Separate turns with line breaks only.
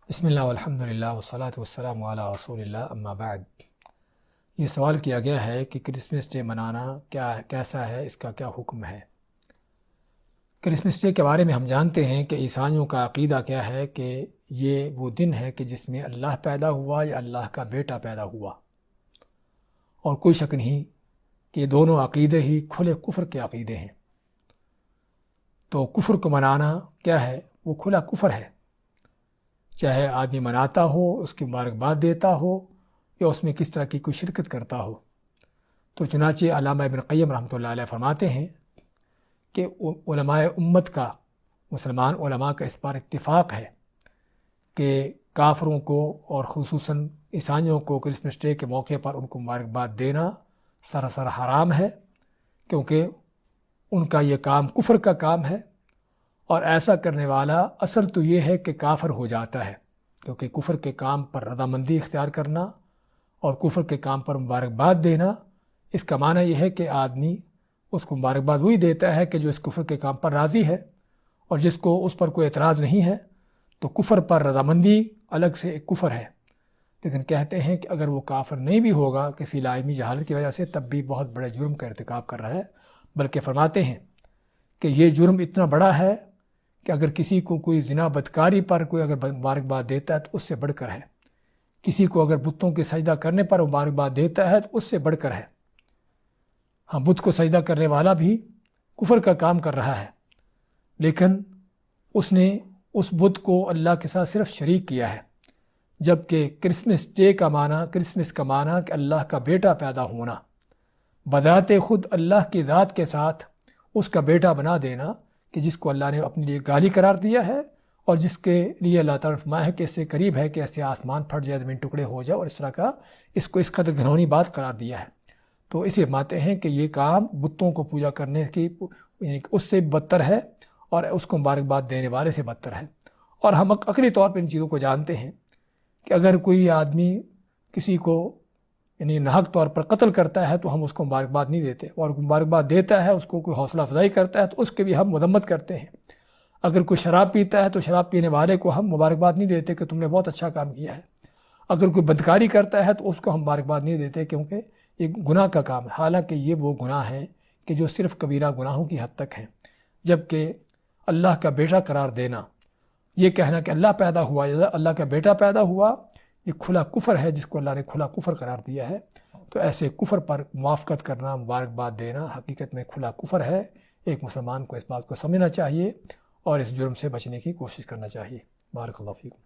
بسم اللہ والحمد للہ والصلاۃ والسلام علی رسول اللہ اما بعد۔ یہ سوال کیا گیا ہے کہ کرسمس ڈے منانا کیسا ہے، اس کا کیا حکم ہے۔ کرسمس ڈے کے بارے میں ہم جانتے ہیں کہ عیسائیوں کا عقیدہ کیا ہے کہ یہ وہ دن ہے کہ جس میں اللہ پیدا ہوا یا اللہ کا بیٹا پیدا ہوا، اور کوئی شک نہیں کہ یہ دونوں عقیدے ہی کھلے کفر کے عقیدے ہیں۔ تو کفر کو منانا کیا ہے؟ وہ کھلا کفر ہے، چاہے آدمی مناتا ہو، اس کی مبارکباد دیتا ہو، یا اس میں کس طرح کی کوئی شرکت کرتا ہو۔ تو چنانچہ علامہ ابن قیم رحمۃ اللہ علیہ فرماتے ہیں کہ علماء امت کا، مسلمان علماء کا اس بار اتفاق ہے کہ کافروں کو اور خصوصاً عیسائیوں کو کرسمس ڈے کے موقع پر ان کو مبارکباد دینا سراسر حرام ہے، کیونکہ ان کا یہ کام کفر کا کام ہے، اور ایسا کرنے والا اصل تو یہ ہے کہ کافر ہو جاتا ہے، کیونکہ کفر کے کام پر رضامندی اختیار کرنا اور کفر کے کام پر مبارکباد دینا، اس کا معنی یہ ہے کہ آدمی اس کو مبارکباد وہی دیتا ہے کہ جو اس کفر کے کام پر راضی ہے، اور جس کو اس پر کوئی اعتراض نہیں ہے۔ تو کفر پر رضامندی الگ سے ایک کفر ہے، لیکن کہتے ہیں کہ اگر وہ کافر نہیں بھی ہوگا کسی لاعلمی جہالت کی وجہ سے، تب بھی بہت بڑے جرم کا ارتکاب کر رہا ہے، بلکہ فرماتے ہیں کہ یہ جرم اتنا بڑا ہے کہ اگر کسی کو کوئی زنا بدکاری پر کوئی اگر مبارکباد دیتا ہے تو اس سے بڑھ کر ہے، کسی کو اگر بتوں کے سجدہ کرنے پر مبارکباد دیتا ہے تو اس سے بڑھ کر ہے۔ ہاں، بت کو سجدہ کرنے والا بھی کفر کا کام کر رہا ہے، لیکن اس نے اس بت کو اللہ کے ساتھ صرف شریک کیا ہے، جبکہ کرسمس ڈے کا معنی، کرسمس کا معنی کہ اللہ کا بیٹا پیدا ہونا، بذات خود اللہ کی ذات کے ساتھ اس کا بیٹا بنا دینا، کہ جس کو اللہ نے اپنے لیے گالی قرار دیا ہے، اور جس کے لیے اللہ تعالیٰ فرمایا ہے کہ اس سے قریب ہے کہ ایسے آسمان پھٹ جائے، زمین ٹکڑے ہو جائے، اور اس طرح کا اس کو اس قدر گھنونی بات قرار دیا ہے۔ تو اس لیے مانتے ہیں کہ یہ کام بتوں کو پوجا کرنے کی یعنی اس سے بدتر ہے، اور اس کو مبارکباد دینے والے سے بدتر ہے۔ اور ہم عقلی طور پر ان چیزوں کو جانتے ہیں کہ اگر کوئی آدمی کسی کو یعنی ناحق طور پر قتل کرتا ہے تو ہم اس کو مبارکباد نہیں دیتے، اور مبارکباد دیتا ہے، اس کو کوئی حوصلہ افزائی کرتا ہے تو اس کے بھی ہم مذمت کرتے ہیں۔ اگر کوئی شراب پیتا ہے تو شراب پینے والے کو ہم مبارکباد نہیں دیتے کہ تم نے بہت اچھا کام کیا ہے۔ اگر کوئی بدکاری کرتا ہے تو اس کو ہم مبارکباد نہیں دیتے، کیونکہ یہ گناہ کا کام ہے، حالانکہ یہ وہ گناہ ہے کہ جو صرف کبیرہ گناہوں کی حد تک ہیں۔ جبکہ اللہ کا بیٹا قرار دینا، یہ کہنا کہ اللہ پیدا ہوا یا اللہ کا بیٹا پیدا ہوا، یہ کھلا کفر ہے، جس کو اللہ نے کھلا کفر قرار دیا ہے۔ تو ایسے کفر پر موافقت کرنا، مبارکباد دینا حقیقت میں کھلا کفر ہے۔ ایک مسلمان کو اس بات کو سمجھنا چاہیے اور اس جرم سے بچنے کی کوشش کرنا چاہیے۔ بارک اللہ فیکم۔